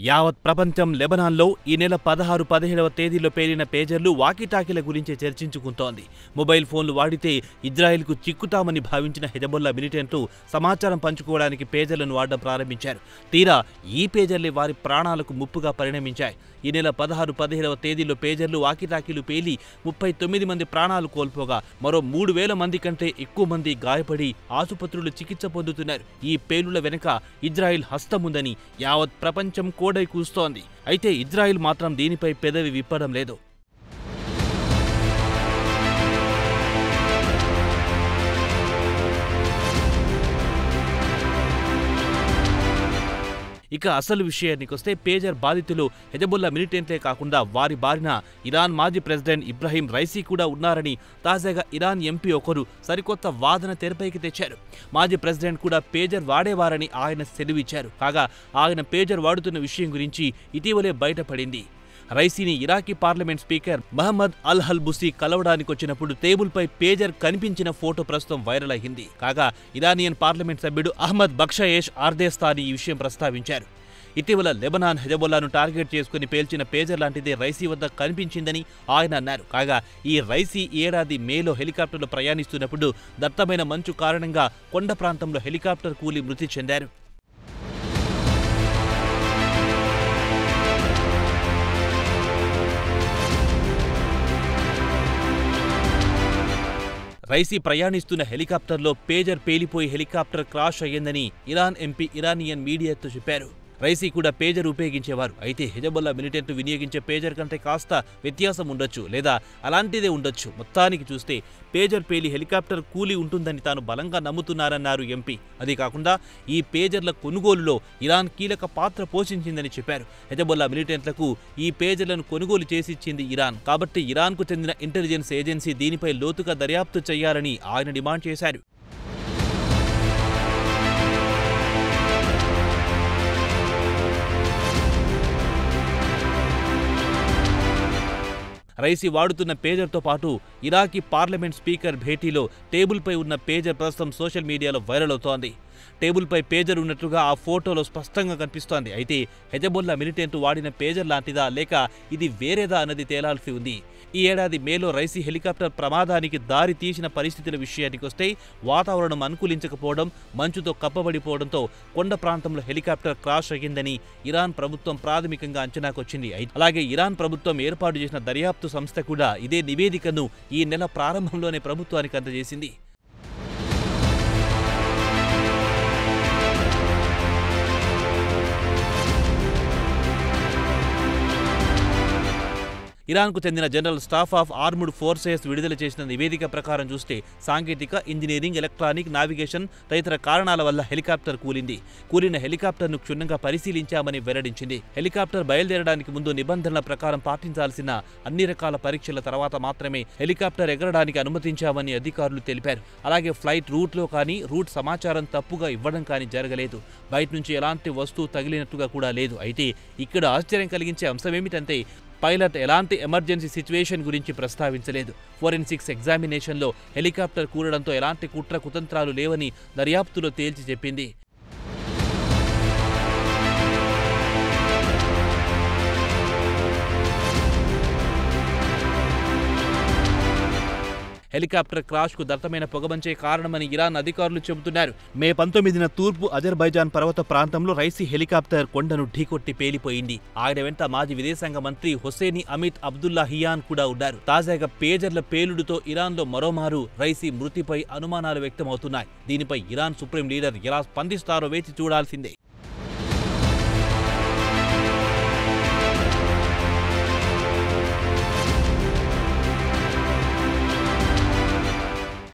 యావత్ ప్రపంచం లెబనాన్లో ఈ నెల 16, 17వ తేదీలో పేలిన పేజర్లు వాకీటాకీల గురించి చర్చించుకుంటోంది. మొబైల్ ఫోన్లు వాడితే ఇజ్రాయెల్కు చిక్కుతామని భావించిన హెజబొల్లా మిలిటెంట్లు సమాచారం పంచుకోవడానికి పేజర్లను వాడడం ప్రారంభించారు. తీరా ఈ పేజర్లే వారి ప్రాణాలకు ముప్పుగా పరిణమించాయి. ఈ నెల 16, 17వ తేదీలో పేజర్లు వాకీటాకీలు పేలి 39 మంది ప్రాణాలు కోల్పోగా మరో 3,000 మంది కంటే ఎక్కువ మంది గాయపడి ఆసుపత్రులు చికిత్స పొందుతున్నారు. ఈ పేలుల వెనుక ఇజ్రాయెల్ హస్తముందని యావత్ ప్రపంచం కోడై కూస్తోంది. అయితే ఇజ్రాయెల్ మాత్రం దీనిపై పెదవి విప్పడం లేదు. ఇక అసలు విషయానికొస్తే పేజర్ బాధితులు హెజబొల్లా మిలిటెంట్లే కాకుండా వారి బారిన ఇరాన్ మాజీ ప్రెసిడెంట్ ఇబ్రహీం రైసీ కూడా ఉన్నారని తాజాగా ఇరాన్ ఎంపీ ఒకరు సరికొత్త వాదన తెరపైకి తెచ్చారు. మాజీ ప్రెసిడెంట్ కూడా పేజర్ వాడేవారని ఆయన సెలవిచ్చారు. కాగా ఆయన పేజర్ వాడుతున్న విషయం గురించి ఇటీవలే బయటపడింది. రైసీని ఇరాకీ పార్లమెంట్ స్పీకర్ మహమ్మద్ అల్ హల్బుసీ కలవడానికొచ్చినప్పుడు టేబుల్పై పేజర్ కనిపించిన ఫోటో ప్రస్తుతం వైరల్ అయింది. కాగా ఇరానియన్ పార్లమెంట్ సభ్యుడు అహ్మద్ బక్షయేష్ ఆర్దేస్తాని ఈ విషయం ప్రస్తావించారు. ఇటీవల లెబనాన్ హెజబొల్లాను టార్గెట్ చేసుకుని పేల్చిన పేజర్ లాంటిదే రైసీ వద్ద కనిపించిందని ఆయన అన్నారు. కాగా ఈ రైసీ ఏడాది మేలో హెలికాప్టర్లో ప్రయాణిస్తున్నప్పుడు దట్టమైన మంచు కారణంగా కొండ ప్రాంతంలో హెలికాప్టర్ కూలి మృతి చెందారు. రైసీ ప్రయాణిస్తున్న హెలికాప్టర్లో పేజర్ పేలిపోయి హెలికాప్టర్ క్రాష్ అయ్యిందని ఇరాన్ ఎంపీ ఇరానియన్ మీడియాతో చెప్పారు. రైసీ కూడా పేజర్ ఉపయోగించేవారు. అయితే హెజబొల్లా మిలిటెంట్లు వినియోగించే పేజర్ కంటే కాస్త వ్యత్యాసం ఉండొచ్చు, లేదా అలాంటిదే ఉండొచ్చు. మొత్తానికి చూస్తే పేజర్ పేలి హెలికాప్టర్ కూలి ఉంటుందని తాను బలంగా నమ్ముతున్నారన్నారు ఎంపీ. అదే కాకుండా ఈ పేజర్ల కొనుగోలులో ఇరాన్ కీలక పాత్ర పోషించిందని చెప్పారు. హెజబొల్లా మిలిటెంట్లకు ఈ పేజర్లను కొనుగోలు చేసిచ్చింది ఇరాన్. కాబట్టి ఇరాన్కు చెందిన ఇంటెలిజెన్స్ ఏజెన్సీ దీనిపై లోతుగా దర్యాప్తు చేయాలని ఆయన డిమాండ్ చేశారు. రైసీ వాడుతున్న పేజర్తో పాటు ఇరాకీ పార్లమెంట్ స్పీకర్ భేటీలో టేబుల్పై ఉన్న పేజర్ ప్రస్తుతం సోషల్ మీడియాలో వైరల్ అవుతోంది. టేబుల్పై పేజర్ ఉన్నట్లుగా ఆ ఫోటోలో స్పష్టంగా కనిపిస్తోంది. అయితే హెజబొల్లా మిలిటెంట్ వాడిన పేజర్ లాంటిదా లేక ఇది వేరేదా అన్నది తేలాల్సి ఉంది. ఈ ఏడాది మేలో రైసీ హెలికాప్టర్ ప్రమాదానికి దారి తీసిన పరిస్థితుల విషయానికొస్తే వాతావరణం అనుకూలించకపోవడం, మంచుతో కప్పబడిపోవడంతో కొండ ప్రాంతంలో హెలికాప్టర్ క్రాష్ అయ్యిందని ఇరాన్ ప్రభుత్వం ప్రాథమికంగా అంచనాకొచ్చింది. అలాగే ఇరాన్ ప్రభుత్వం ఏర్పాటు చేసిన దర్యాప్తు సంస్థ కూడా ఇదే నివేదికను ఈ నెల ప్రారంభంలోనే ప్రభుత్వానికి అందజేసింది. ఇరాన్కు చెందిన general staff of armed forces విడుదల చేసిన నివేదిక ప్రకారం చూస్తే సాంకేతిక, ఇంజనీరింగ్, ఎలక్ట్రానిక్, నావిగేషన్ తదితర కారణాల వల్ల హెలికాప్టర్ కూలిన హెలికాప్టర్ను క్షుణ్ణంగా పరిశీలించామని వెల్లడించింది. హెలికాప్టర్ బయలుదేరడానికి ముందు నిబంధనల ప్రకారం పాటించాల్సిన అన్ని రకాల పరీక్షల తర్వాత మాత్రమే హెలికాప్టర్ ఎగరడానికి అనుమతించామని అధికారులు తెలిపారు. అలాగే ఫ్లైట్ రూట్లో కానీ, రూట్ సమాచారం తప్పుగా ఇవ్వడం కానీ జరగలేదు. బయట నుంచి ఎలాంటి వస్తువు తగిలినట్టుగా కూడా లేదు. అయితే ఇక్కడ ఆశ్చర్యం కలిగించే అంశమేమిటంటే పైలట్ ఎలాంటి ఎమర్జెన్సీ సిచ్యువేషన్ గురించి ప్రస్తావించలేదు. ఫోరెన్సిక్స్ ఎగ్జామినేషన్లో హెలికాప్టర్ కూలడంతో ఎలాంటి కుట్ర కుతంత్రాలు లేవని దర్యాప్తులో తేల్చి చెప్పింది. హెలికాప్టర్ క్రాష్కు దట్టమైన పొగమంచే కారణమని ఇరాన్ అధికారులు చెబుతున్నారు. మే 19న తూర్పు అజర్బైజాన్ పర్వత ప్రాంతంలో రైసీ హెలికాప్టర్ కొండను ఢీకొట్టి పేలిపోయింది. ఆయన వెంట మాజీ విదేశాంగ మంత్రి హొసేని అమిత్ అబ్దుల్లాహియాన్ కూడా ఉన్నారు. తాజాగా పేజర్ల పేలుడుతో ఇరాన్లో మరోమారు రైసీ మృతిపై అనుమానాలు వ్యక్తమవుతున్నాయి. దీనిపై ఇరాన్ సుప్రీం లీడర్ ఎలా స్పందిస్తారో వేచి చూడాల్సిందే.